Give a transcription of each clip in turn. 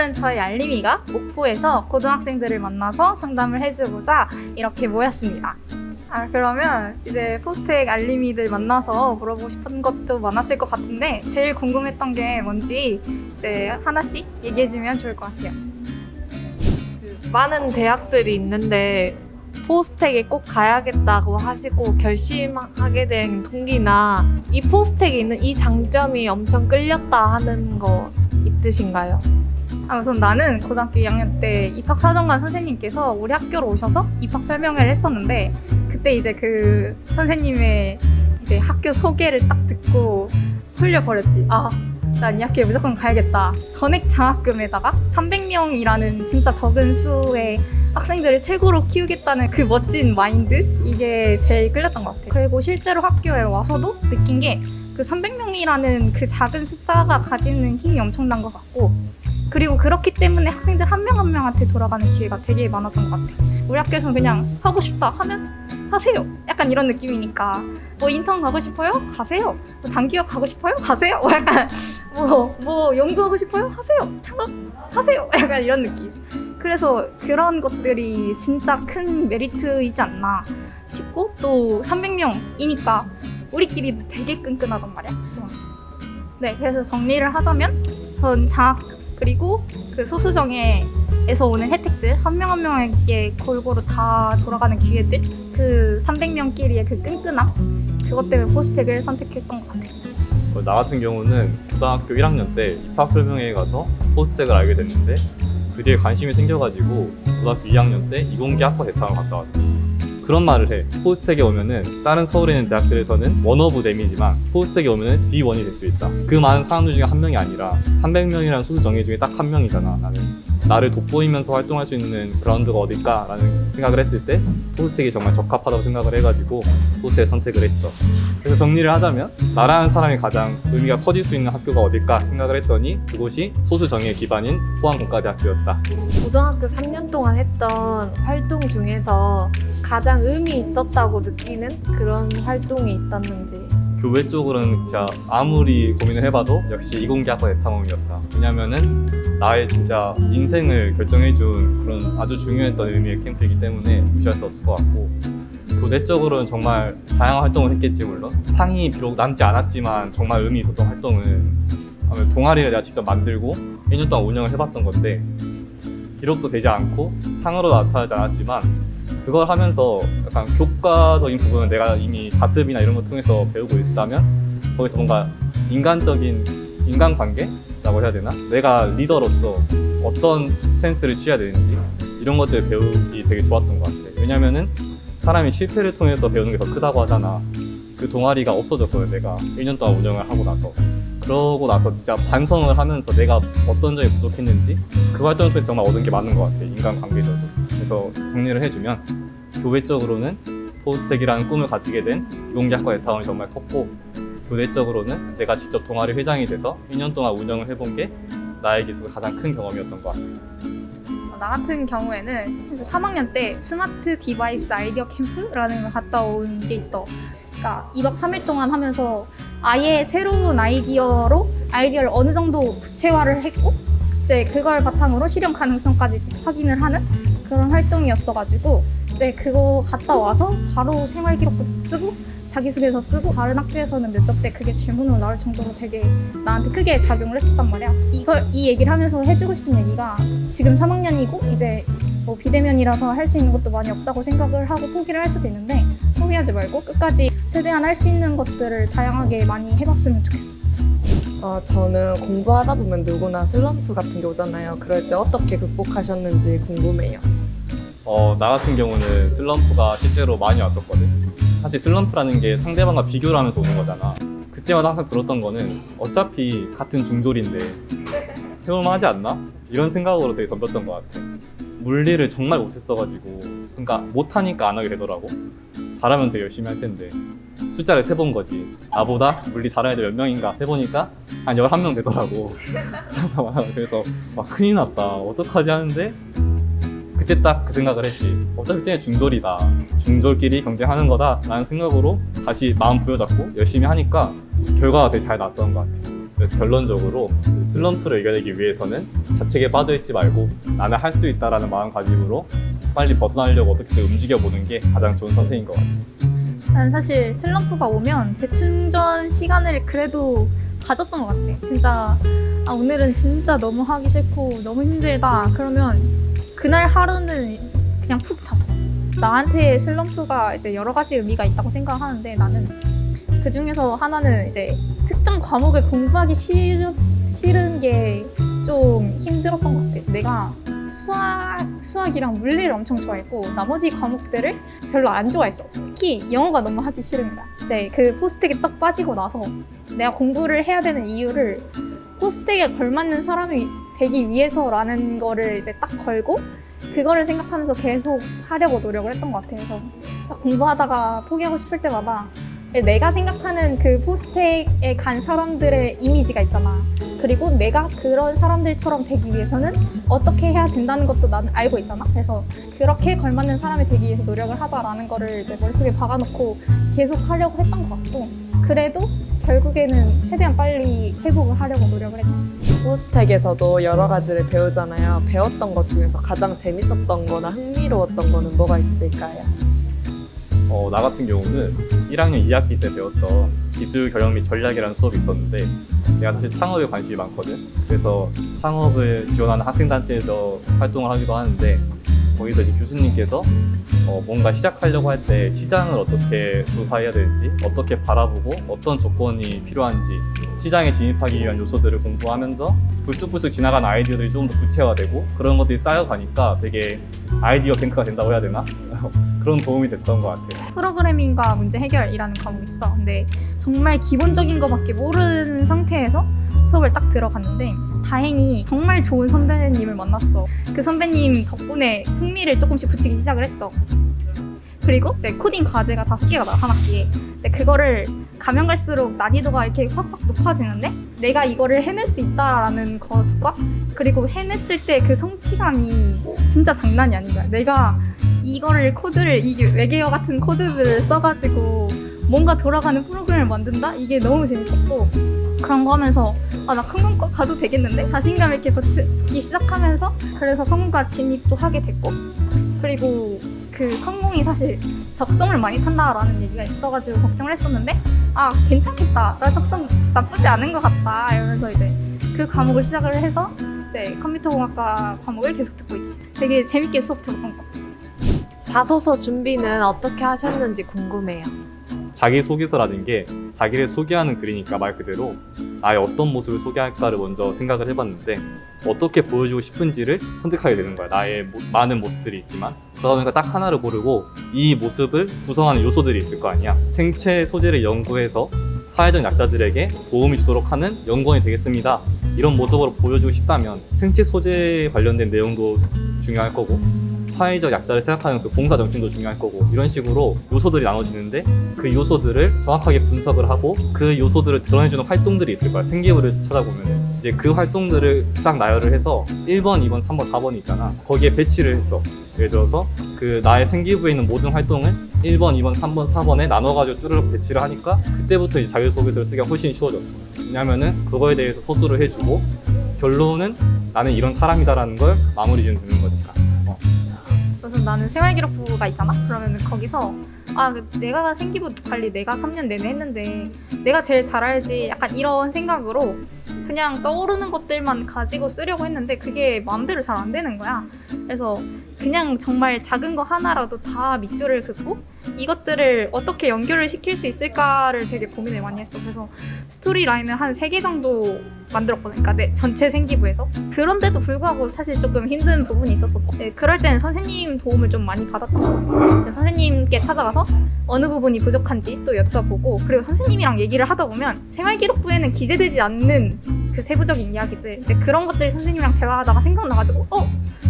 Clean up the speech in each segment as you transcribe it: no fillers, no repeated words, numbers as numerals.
오늘은 저희 알림이가 목포에서 고등학생들을 만나서 상담을 해주고자 이렇게 모였습니다. 그러면 이제 포스텍 알림이들 만나서 물어보고 싶은 것도 많았을 것 같은데 제일 궁금했던 게 뭔지 이제 하나씩 얘기해주면 좋을 것 같아요. 많은 대학들이 있는데 포스텍에 꼭 가야겠다고 하시고 결심하게 된 동기나 이 포스텍에 있는 이 장점이 엄청 끌렸다 하는 거 있으신가요? 우선 나는 고등학교 2학년 때 입학사정관 선생님께서 우리 학교로 오셔서 입학 설명회를 했었는데 그때 이제 그 선생님의 이제 학교 소개를 딱 듣고 홀려버렸지. 난 이 학교에 무조건 가야겠다. 전액 장학금에다가 300명이라는 진짜 적은 수의 학생들을 최고로 키우겠다는 그 멋진 마인드? 이게 제일 끌렸던 것 같아요. 그리고 실제로 학교에 와서도 느낀 게 그 300명이라는 그 작은 숫자가 가지는 힘이 엄청난 것 같고 그리고 그렇기 때문에 학생들 한 명 한 명한테 돌아가는 기회가 되게 많았던 것 같아요. 우리 학교에서는 그냥 하고 싶다 하면 하세요. 약간 이런 느낌이니까 뭐 인턴 가고 싶어요? 가세요. 뭐 단기업 가고 싶어요? 가세요. 약간 뭐 연구하고 싶어요? 하세요. 창업하세요. 약간 이런 느낌. 그래서 그런 것들이 진짜 큰 메리트이지 않나 싶고 또 300명이니까 우리끼리도 되게 끈끈하단 말이야. 그래서 정리를 하자면 전 장학 그리고 그 소수정예에서 오는 혜택들 한 명 한 명에게 골고루 다 돌아가는 기회들 그 300명끼리의 그 끈끈함 그것 때문에 포스텍을 선택했던 것 같아요. 나 같은 경우는 고등학교 1학년 때 입학 설명회에 가서 포스텍을 알게 됐는데 그 뒤에 관심이 생겨가지고 고등학교 2학년 때 이공계학과 대탕을 갔다 왔어. 그런 말을 해. 포스텍에 오면은 다른 서울에 있는 대학들에서는 원어브 댐이지만 포스텍에 오면은 D1이 될 수 있다. 그 많은 사람들 중에 한 명이 아니라 300명이라는 소수 정예 중에 딱 한 명이잖아. 나를 돋보이면서 활동할 수 있는 그라운드가 어딜까라는 생각을 했을 때 포스텍이 정말 적합하다고 생각을 해가지고 포스텍 선택을 했어. 그래서 정리를 하자면 나라는 사람이 가장 의미가 커질 수 있는 학교가 어딜까 생각을 했더니 그곳이 소수 정예 기반인 포항공과대학교였다. 고등학교 3년 동안 했던 활동 중에서 가장 의미 있었다고 느끼는 그런 활동이 있었는지. 교회 쪽으로는 진짜 아무리 고민을 해봐도 역시 이공계학과 대탐험이었다. 왜냐면은 나의 진짜 인생을 결정해준 그런 아주 중요했던 의미의 캠프이기 때문에 무시할 수 없을 것 같고 교내적으로는 정말 다양한 활동을 했겠지 물론 상이 비록 남지 않았지만 정말 의미 있었던 활동은 동아리를 내가 직접 만들고 1년 동안 운영을 해봤던 건데 기록도 되지 않고 상으로 나타나지 않았지만 그걸 하면서 약간 교과적인 부분은 내가 이미 자습이나 이런 걸 통해서 배우고 있다면 거기서 뭔가 인간적인 인간관계라고 해야 되나? 내가 리더로서 어떤 스탠스를 취해야 되는지 이런 것들을 배우기 되게 좋았던 것 같아. 왜냐면은 사람이 실패를 통해서 배우는 게 더 크다고 하잖아. 그 동아리가 없어졌거든 내가 1년 동안 운영을 하고 나서. 그러고 나서 진짜 반성을 하면서 내가 어떤 점이 부족했는지 그 활동을 통해서 정말 얻은 게 많은 것 같아. 인간관계적으로. 그래서 정리를 해주면 교회적으로는 포스텍이라는 꿈을 가지게 된 이공계학과 대타운이 정말 컸고 교내적으로는 내가 직접 동아리 회장이 돼서 2년 동안 운영을 해본 게 나에게 있어서 가장 큰 경험이었던 것 같아. 나 같은 경우에는 3학년 때 스마트 디바이스 아이디어 캠프라는 걸 갔다 온 게 있어. 그러니까 2박 3일 동안 하면서 아예 새로운 아이디어를 어느 정도 구체화를 했고 이제 그걸 바탕으로 실현 가능성까지 확인을 하는 그런 활동이었어가지고 이제 그거 갔다 와서 바로 생활기록부 쓰고 자기소개서 쓰고 다른 학교에서는 면접 때 그게 질문으로 나올 정도로 되게 나한테 크게 작용을 했었단 말이야. 이 얘기를 하면서 해주고 싶은 얘기가 지금 3학년이고 이제 뭐 비대면이라서 할 수 있는 것도 많이 없다고 생각을 하고 포기를 할 수도 있는데 포기하지 말고 끝까지 최대한 할 수 있는 것들을 다양하게 많이 해봤으면 좋겠어. 저는 공부하다 보면 누구나 슬럼프 같은 게 오잖아요. 그럴 때 어떻게 극복하셨는지 궁금해요. 나 같은 경우는 슬럼프가 실제로 많이 왔었거든. 사실 슬럼프라는 게 상대방과 비교를 하면서 오는 거잖아. 그때마다 항상 들었던 거는 어차피 같은 중졸인데 해볼만 하지 않나? 이런 생각으로 되게 덤볐던 것 같아. 물리를 정말 못했어가지고 그러니까 못하니까 안 하게 되더라고. 잘하면 되게 열심히 할 텐데 숫자를 세본 거지. 나보다 물리 잘하는 애들 몇 명인가 세보니까 한 11명 되더라고. 그래서 와 큰일 났다 어떡하지 하는데 그때 딱 그 생각을 했지. 어차피 쟤네 중졸이다. 중졸끼리 경쟁하는 거다 라는 생각으로 다시 마음 부여잡고 열심히 하니까 결과가 되게 잘 나왔던 것 같아. 그래서 결론적으로 슬럼프를 이겨내기 위해서는 자책에 빠져있지 말고 나는 할 수 있다라는 마음가짐으로 빨리 벗어나려고 어떻게든 움직여보는 게 가장 좋은 선택인 것 같아요. 난 사실 슬럼프가 오면 재충전 시간을 그래도 가졌던 것 같아. 진짜 오늘은 진짜 너무 하기 싫고 너무 힘들다. 그러면 그날 하루는 그냥 푹 잤어. 나한테 슬럼프가 이제 여러 가지 의미가 있다고 생각하는데 나는 그 중에서 하나는 이제 특정 과목을 공부하기 싫은 게 좀 힘들었던 것 같아. 내가 수학이랑 물리를 엄청 좋아했고 나머지 과목들을 별로 안 좋아했어. 특히 영어가 너무 하기 싫은 거야. 이제 그 포스텍에 딱 빠지고 나서 내가 공부를 해야 되는 이유를 포스텍에 걸맞는 사람이 되기 위해서라는 거를 이제 딱 걸고 그거를 생각하면서 계속 하려고 노력을 했던 것 같아. 그래서 공부하다가 포기하고 싶을 때마다 내가 생각하는 그 포스텍에 간 사람들의 이미지가 있잖아. 그리고 내가 그런 사람들처럼 되기 위해서는 어떻게 해야 된다는 것도 나는 알고 있잖아. 그래서 그렇게 걸맞는 사람이 되기 위해서 노력을 하자라는 거를 이제 머릿속에 박아놓고 계속 하려고 했던 것 같고 그래도 결국에는 최대한 빨리 회복을 하려고 노력을 했지. 포스텍에서도 여러 가지를 배우잖아요. 배웠던 것 중에서 가장 재밌었던 거나 흥미로웠던 거는 뭐가 있을까요? 나 같은 경우는 1학년 2학기 때 배웠던 기술 경영 및 전략이라는 수업이 있었는데 내가 사실 창업에 관심이 많거든. 그래서 창업을 지원하는 학생단체에서 활동을 하기도 하는데 거기서 이제 교수님께서 뭔가 시작하려고 할 때 시장을 어떻게 조사해야 되는지, 어떻게 바라보고 어떤 조건이 필요한지, 시장에 진입하기 위한 요소들을 공부하면서 불쑥불쑥 지나간 아이디어들이 좀 더 구체화되고 그런 것들이 쌓여가니까 되게 아이디어 뱅크가 된다고 해야 되나? 그런 도움이 됐던 것 같아요. 프로그래밍과 문제 해결이라는 과목이 있어. 근데 정말 기본적인 거밖에 모르는 상태에서 수업을 딱 들어갔는데 다행히 정말 좋은 선배님을 만났어. 그 선배님 덕분에 흥미를 조금씩 붙이기 시작을 했어. 그리고 이제 코딩 과제가 5개가 나와, 한 학기에. 근데 그거를 가면 갈수록 난이도가 이렇게 확확 높아지는데 내가 이거를 해낼 수 있다라는 것과 그리고 해냈을 때 그 성취감이 진짜 장난이 아닌 거야. 내가 이거를 이게 외계어 같은 코드들을 써가지고 뭔가 돌아가는 프로그램을 만든다? 이게 너무 재밌었고 그런 거 하면서 나 평균과 가도 되겠는데? 자신감 있게 붙기 시작하면서 그래서 평균과 진입도 하게 됐고 그리고 그 컴공이 사실 적성을 많이 탄다라는 얘기가 있어가지고 걱정을 했었는데 괜찮겠다. 나 적성 나쁘지 않은 것 같다 이러면서 이제 그 과목을 시작을 해서 이제 컴퓨터공학과 과목을 계속 듣고 있지. 되게 재밌게 수업 들었던 것 같아. 자소서 준비는 어떻게 하셨는지 궁금해요. 자기소개서라는 게 자기를 소개하는 글이니까 말 그대로 나의 어떤 모습을 소개할까를 먼저 생각을 해봤는데 어떻게 보여주고 싶은지를 선택하게 되는 거야. 나의 많은 모습들이 있지만 그러다 보니까 딱 하나를 고르고 이 모습을 구성하는 요소들이 있을 거 아니야. 생체 소재를 연구해서 사회적 약자들에게 도움이 주도록 하는 연구원이 되겠습니다. 이런 모습으로 보여주고 싶다면 생체 소재에 관련된 내용도 중요할 거고 사회적 약자를 생각하는 그 봉사 정신도 중요할 거고 이런 식으로 요소들이 나눠지는데 그 요소들을 정확하게 분석을 하고 그 요소들을 드러내주는 활동들이 있을 거야. 생기부를 찾아보면 이제 그 활동들을 쫙 나열을 해서 1번, 2번, 3번, 4번이 있잖아. 거기에 배치를 했어. 예를 들어서 그 나의 생기부에 있는 모든 활동을 1번, 2번, 3번, 4번에 나눠가지고 쭈르륵 배치를 하니까 그때부터 이제 자기소개서를 쓰기가 훨씬 쉬워졌어. 왜냐면은 그거에 대해서 서술을 해주고 결론은 나는 이런 사람이다라는 걸 마무리 지으면 되는 거니까. 그래서 나는 생활기록부가 있잖아. 그러면 거기서 내가 생기부 관리 내가 3년 내내 했는데 내가 제일 잘 알지 약간 이런 생각으로 그냥 떠오르는 것들만 가지고 쓰려고 했는데 그게 마음대로 잘 안 되는 거야. 그래서 그냥 정말 작은 거 하나라도 다 밑줄을 긋고 이것들을 어떻게 연결을 시킬 수 있을까를 되게 고민을 많이 했어. 그래서 스토리 라인을 한 3개 정도 만들었거든. 그러니까 내 전체 생기부에서. 그런데도 불구하고 사실 조금 힘든 부분이 있었었고 그럴 때는 선생님 도움을 좀 많이 받았던 것 같아요. 선생님께 찾아가서 어느 부분이 부족한지 또 여쭤보고 그리고 선생님이랑 얘기를 하다 보면 생활기록부에는 기재되지 않는 그 세부적인 이야기들 이제 그런 것들이 선생님이랑 대화하다가 생각나가지고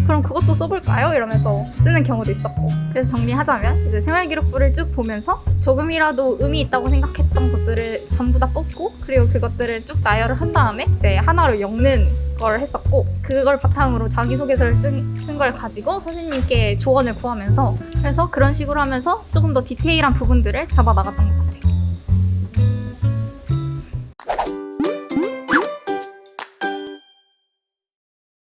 그럼 그것도 써볼까요? 이러면서 쓰는 경우도 있었고 그래서 정리하자면 이제 생활기록부를 쭉 보면서 조금이라도 의미 있다고 생각했던 것들을 전부 다 뽑고 그리고 그것들을 쭉 나열을 한 다음에 이제 하나로 엮는 걸 했었고 그걸 바탕으로 자기소개서를 쓴 걸 가지고 선생님께 조언을 구하면서 그래서 그런 식으로 하면서 조금 더 디테일한 부분들을 잡아 나갔던 것 같아요.